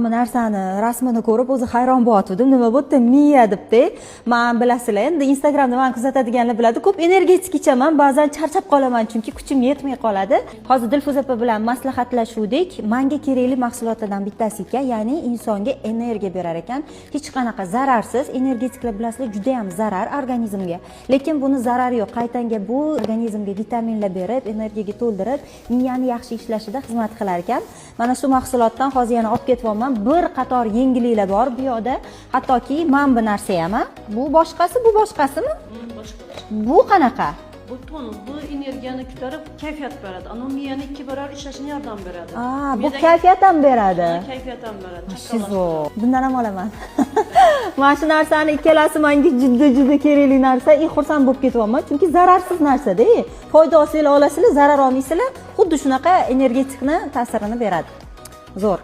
Bu narsani rasmini ko'rib o'zi hayron bo'layotdim. Nima bo'pti? Miya debdi. Men bilasizlar, endi Instagramda men kuzatadiganlar biladi. Ko'p energetik ichaman, ba'zan charchab qolaman chunki kuchim yetmay qoladi. Hozir Dilfuza opa bilan maslahatlashuvdik. Menga kerakli mahsulotlardan bittasi ekan, ya'ni insonga energiya berar ekan. Hech qanaqa zararsiz, energetiklar bilasizlar, juda ham zarar organizmga. Lekin buni zarari yo'q. Qaytanga bu organizmga vitaminlar berib, energiyaga to'ldirib, miyani yaxshi ishlashida xizmat qilar ekan. Mana shu mahsulotdan hozir yana olib ketyapman. Bir qator yengilliklar bor bu yoqda. Hattoki men bu narsa ham, bu boshqasi, bu boshqasimi? Boshqa. Bu qanaqa? Bu tonus, bu energiyani ko'tarib kayfiyat beradi. Ana miyani ikki barobar ishlashini yordam beradi. Bu kayfiyat ham beradi. Kayfiyat ham beradi. Shizo. Bundan ham olaman. Mana shu narsani ikkalasi menga juda kerakli narsa. Xursand bo'lib ketyapman, chunki zararsiz narsa-da. Foydasini olasizlar, zarar olmaysizlar. Xuddi shunaqa energetikni ta'sirini beradi. Zo'r.